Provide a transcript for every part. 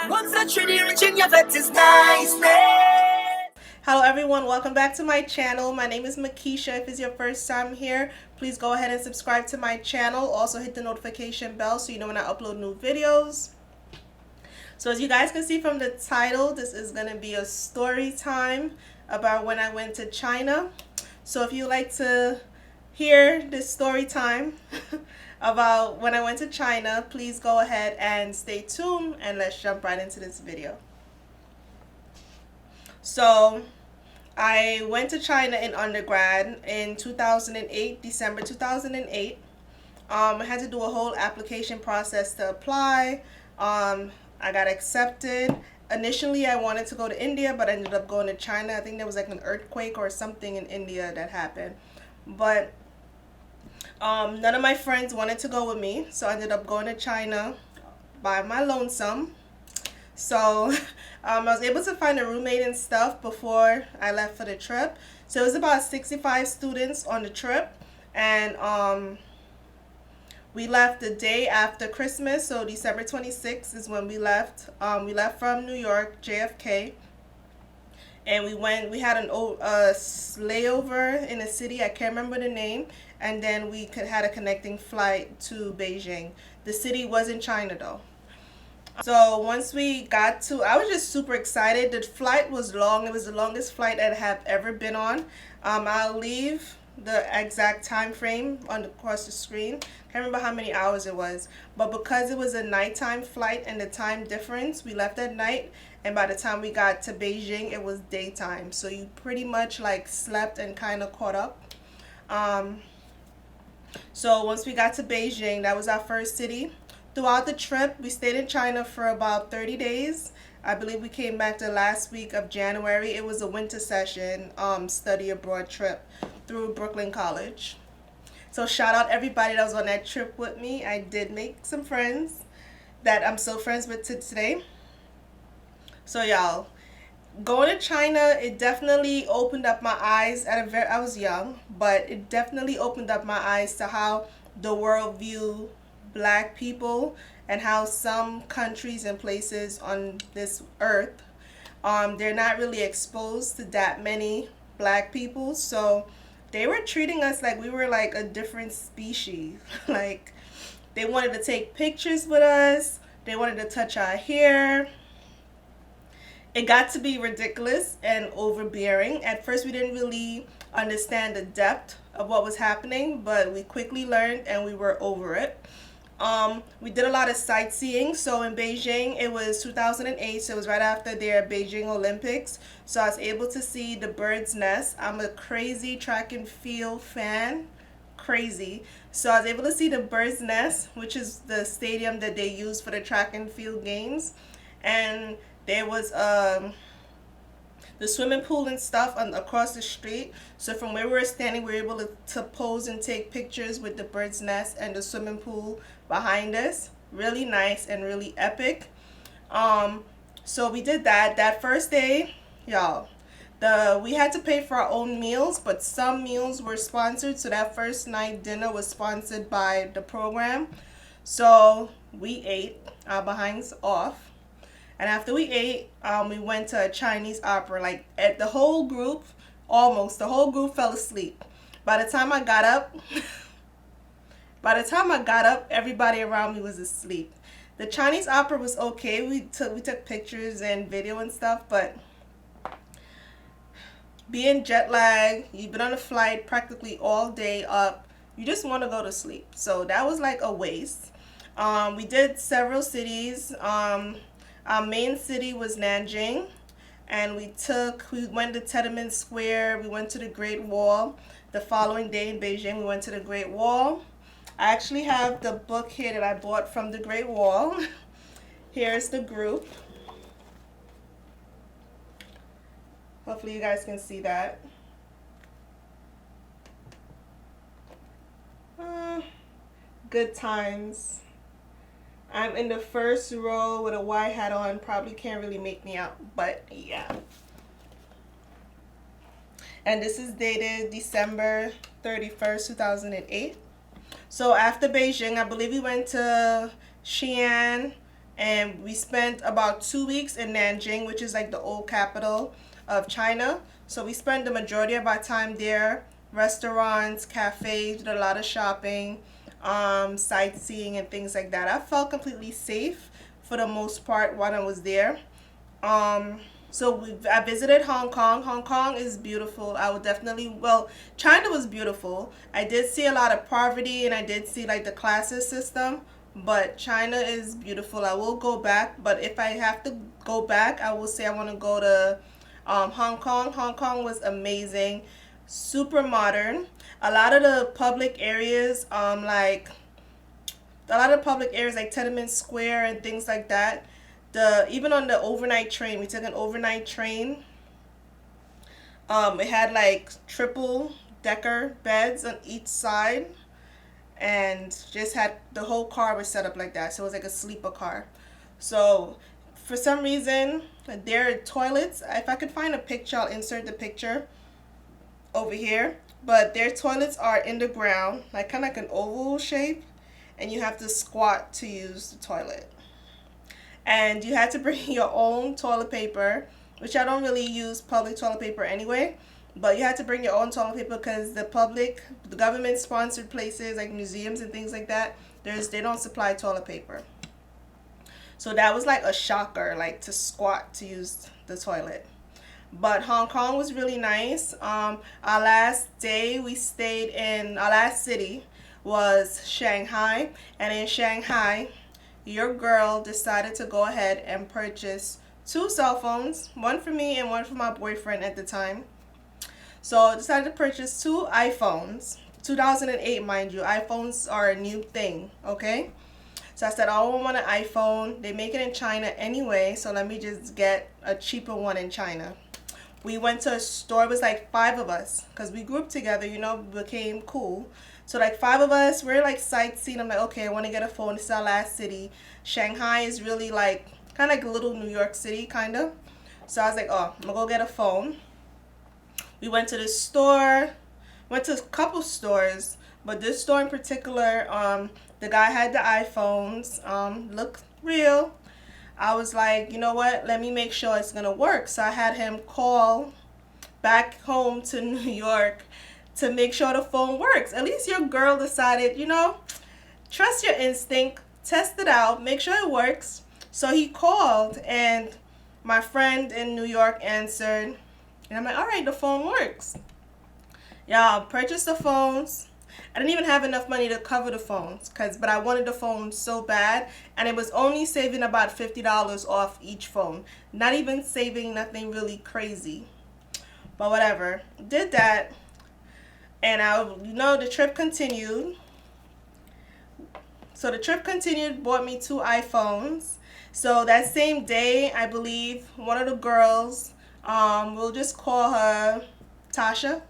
Hello everyone, welcome back to my channel. My name is Mickisha. If it's your first time here, please go ahead and subscribe to my channel. Also hit the notification bell so you know when I upload new videos. So as you guys can see from the title, this is going to be a story time about when I went to China. So if you like to hear this story time about when I went to China, please go ahead and stay tuned and let's jump right into this video. So I went to China in undergrad in 2008, December 2008. I had to do a whole application process to apply. I got accepted. Initially, I wanted to go to India, but I ended up going to China. I think there was like an earthquake or something in India that happened. But none of my friends wanted to go with me, so I ended up going to China by my lonesome. So I was able to find a roommate and stuff before I left for the trip. So it was about 65 students on the trip, and we left the day after Christmas, so December 26th is when we left. We left from New York, JFK, and we had an layover in a city, I can't remember the name, and then we had a connecting flight to Beijing. The city was in China though. So once we got to, I was just super excited. The flight was long. It was the longest flight I have ever been on. I'll leave the exact time frame across the screen. Can't remember how many hours it was, but because it was a nighttime flight and the time difference, we left at night, and by the time we got to Beijing it was daytime, so you pretty much like slept and kind of caught up. So once we got to Beijing, that was our first city. Throughout the trip, we stayed in China for about 30 days. I believe we came back the last week of January. It was a winter session study abroad trip through Brooklyn College. So shout out everybody that was on that trip with me. I did make some friends that I'm still friends with to today. So y'all, going to China, it definitely opened up my eyes. I was young, but it definitely opened up my eyes to how the world view black people and how some countries and places on this earth, they're not really exposed to that many black people. So they were treating us like we were like a different species. Like they wanted to take pictures with us. They wanted to touch our hair. It got to be ridiculous and overbearing. At first we didn't really understand the depth of what was happening, but we quickly learned and we were over it. We did a lot of sightseeing. So in Beijing, it was 2008, so it was right after their Beijing Olympics. So I was able to see the bird's nest. I'm a crazy track and field fan. Crazy. So I was able to see the bird's nest, which is the stadium that they use for the track and field games. And there was the swimming pool and stuff across the street. So from where we were standing, we were able to pose and take pictures with the bird's nest and the swimming pool behind us. Really nice and really epic. So we did that. That first day, y'all, we had to pay for our own meals, but some meals were sponsored. So that first night dinner was sponsored by the program. So we ate our behinds off. And after we ate, we went to a Chinese opera. Like the whole group, almost the whole group fell asleep. By the time I got up, everybody around me was asleep. The Chinese opera was okay. We took pictures and video and stuff, but being jet lagged, you've been on a flight practically all day up, you just want to go to sleep. So that was like a waste. We did several cities. Our main city was Nanjing, and we went to Tiananmen Square, we went to the Great Wall. The following day in Beijing, we went to the Great Wall. I actually have the book here that I bought from the Great Wall. Here's the group. Hopefully you guys can see that. Good times. I'm in the first row with a white hat on. Probably can't really make me out, but yeah. And this is dated December 31st, 2008. So after Beijing, I believe we went to Xi'an and we spent about 2 weeks in Nanjing, which is like the old capital of China. So we spent the majority of our time there. Restaurants, cafes, did a lot of shopping, sightseeing and things like that. I felt completely safe for the most part while I was there. Um, I visited Hong Kong. Hong Kong is beautiful. I would definitely, well, China was beautiful. I did see a lot of poverty and I did see like the classes system, but China is beautiful. I will go back, but if I have to go back, I will say I want to go to Hong Kong. Hong Kong was amazing, super modern. A lot of the public areas, like a lot of public areas like Tenement Square and things like that. The even on the overnight train, we took an overnight train. It had like triple decker beds on each side, and just had the whole car was set up like that. So it was like a sleeper car. So for some reason, their toilets. If I could find a picture, I'll insert the picture over here. But their toilets are in the ground, like kind of like an oval shape, and you have to squat to use the toilet. And you had to bring your own toilet paper, which I don't really use public toilet paper anyway. But you had to bring your own toilet paper because the government sponsored places like museums and things like that, they don't supply toilet paper. So that was like a shocker, like to squat to use the toilet. But Hong Kong was really nice. Our last city was Shanghai, and in Shanghai, your girl decided to go ahead and purchase two cell phones, one for me and one for my boyfriend at the time. So I decided to purchase two iPhones. 2008, mind you. iPhones are a new thing, okay? So I said, I don't want an iPhone. They make it in China anyway, so let me just get a cheaper one in China. We went to a store. It was like five of us because we grew up together, became cool. So like five of us, we're like sightseeing. I'm like, okay, I want to get a phone. This is our last city. Shanghai is really like kind of like a little New York City, kind of. So I was like, oh, I'm going to go get a phone. We went to the store, went to a couple stores, but this store in particular, the guy had the iPhones, looked real. I was like, you know what, let me make sure it's going to work. So I had him call back home to New York to make sure the phone works. At least your girl decided, trust your instinct, test it out, make sure it works. So he called and my friend in New York answered. And I'm like, all right, the phone works. Y'all, purchased the phones. I didn't even have enough money to cover the phones, but I wanted the phone so bad. And it was only saving about $50 off each phone. Not even saving nothing really crazy. But whatever. Did that. And the trip continued. So the trip continued, bought me two iPhones. So that same day, I believe, one of the girls, we'll just call her Tasha.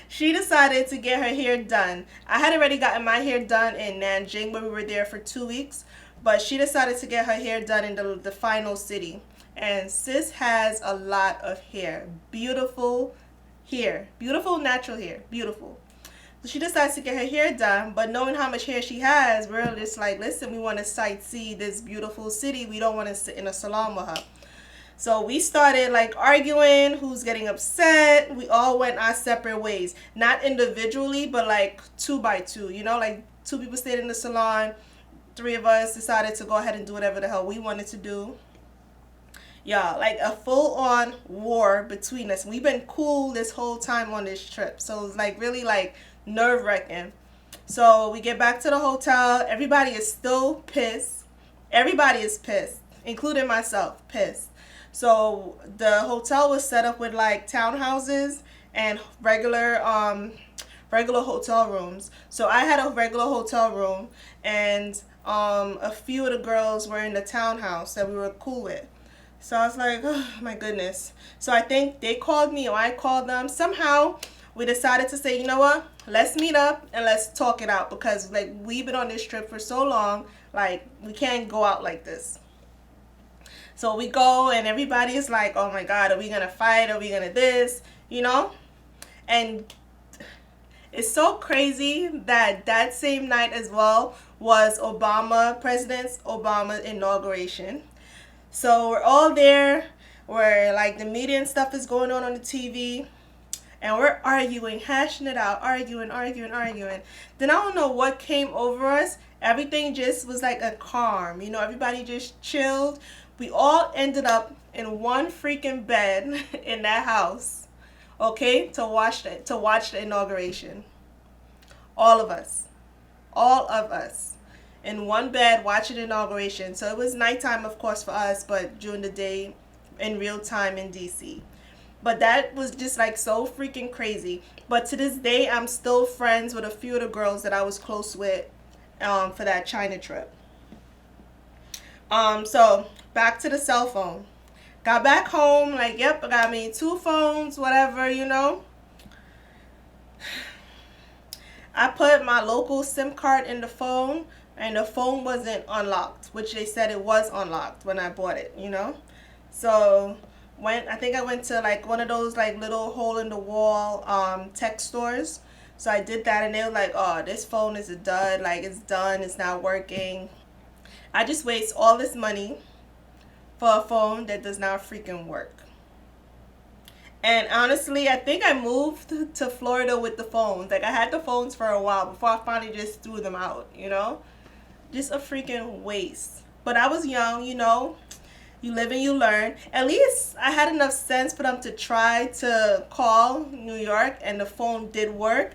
She decided to get her hair done. I had already gotten my hair done in Nanjing when we were there for 2 weeks, but she decided to get her hair done in the final city. And sis has a lot of hair. Beautiful hair. Beautiful natural hair. Beautiful. So she decides to get her hair done, but knowing how much hair she has, we're just like, listen, we want to sightsee this beautiful city. We don't want to sit in a salon with her. So we started like arguing, who's getting upset. We all went our separate ways. Not individually, but like two by two. Like two people stayed in the salon. Three of us decided to go ahead and do whatever the hell we wanted to do. Yeah, like a full-on war between us. We've been cool this whole time on this trip. So it's like really like nerve-wracking. So we get back to the hotel. Everybody is still pissed. Everybody is pissed, including myself, pissed. So the hotel was set up with like townhouses and regular hotel rooms. So I had a regular hotel room, and a few of the girls were in the townhouse that we were cool with. So I was like, oh my goodness. So I think they called me or I called them. Somehow we decided to say, you know what? Let's meet up and let's talk it out, because like we've been on this trip for so long, like we can't go out like this. So we go and everybody is like, oh my God, are we going to fight? Are we going to this? And It's so crazy that that same night as well was President Obama's inauguration. So we're all there, where like the media and stuff is going on the TV, and we're arguing, hashing it out, arguing. Then I don't know what came over us. Everything just was like a calm, everybody just chilled. We all ended up in one freaking bed in that house, okay, to watch the inauguration. All of us. All of us. In one bed watching the inauguration. So it was nighttime, of course, for us, but during the day in real time in DC. But that was just like so freaking crazy. But to this day, I'm still friends with a few of the girls that I was close with for that China trip. So back to the cell phone. Got back home, like, yep, I got me 2 phones, whatever. I put my local SIM card in the phone, and the phone wasn't unlocked, which they said it was unlocked when I bought it. So I think I went to like one of those like little hole in the wall tech stores. So I did that, and they were like, "Oh, this phone is a dud. Like, it's done. It's not working." I just waste all this money for a phone that does not freaking work. And honestly, I think I moved to Florida with the phones. Like, I had the phones for a while before I finally just threw them out. Just a freaking waste. But I was young. You live and you learn. At least I had enough sense for them to try to call New York, and the phone did work.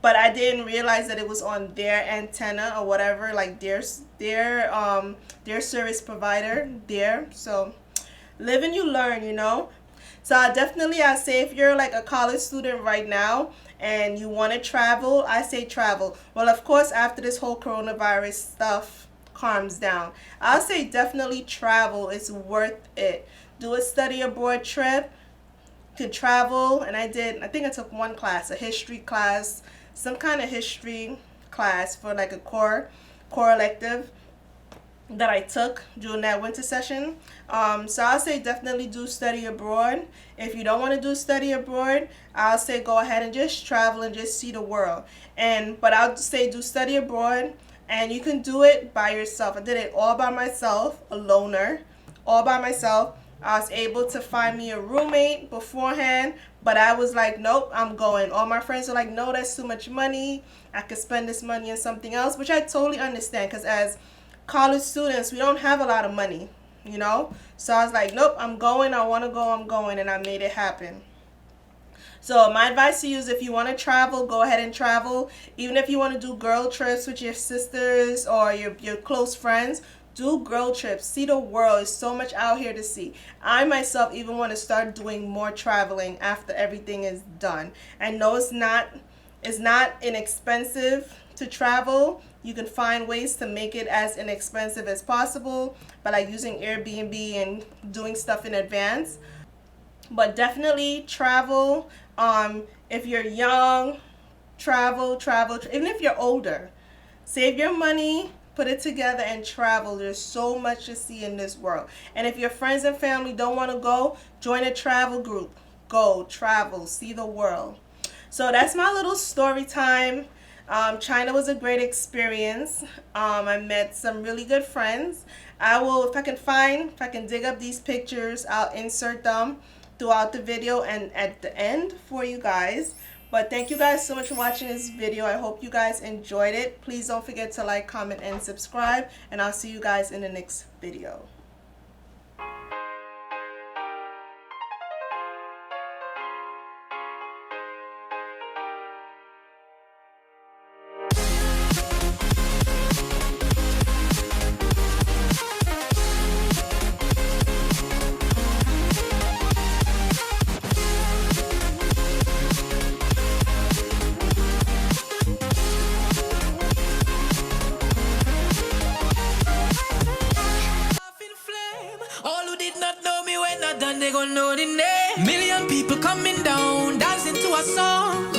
But I didn't realize that it was on their antenna or whatever, like their service provider there. So live and you learn. So I'd say if you're like a college student right now and you want to travel, I say travel. Well, of course, after this whole coronavirus stuff calms down, I'll say definitely travel. It's worth it. Do a study abroad trip. Could travel, and I think I took one class, a history class, some kind of history class for like a core elective that I took during that winter session. So I'll say definitely do study abroad. If you don't want to do study abroad, I'll say go ahead and just travel and just see the world. But I'll say do study abroad, and you can do it by yourself. I did it all by myself, a loner, all by myself. I was able to find me a roommate beforehand, but I was like, nope, I'm going. All my friends are like, no, that's too much money. I could spend this money on something else, which I totally understand, because as college students, we don't have a lot of money. So I was like, nope, I'm going. I want to go. I'm going. And I made it happen. So my advice to you is, if you want to travel, go ahead and travel. Even if you want to do girl trips with your sisters or your close friends, do girl trips. See the world. There's so much out here to see. I myself even want to start doing more traveling after everything is done. I know it's not inexpensive to travel. You can find ways to make it as inexpensive as possible by like using Airbnb and doing stuff in advance. But definitely travel. If you're young, travel. Even if you're older, save your money, put it together, and travel. There's so much to see in this world. And if your friends and family don't want to go, join a travel group. Go, travel, see the world. So that's my little story time. China was a great experience. I met some really good friends. I will, if I can dig up these pictures, I'll insert them throughout the video and at the end for you guys. But thank you guys so much for watching this video. I hope you guys enjoyed it. Please don't forget to like, comment, and subscribe. And I'll see you guys in the next video. They gon' know the name. Million people coming down, dancing to a song.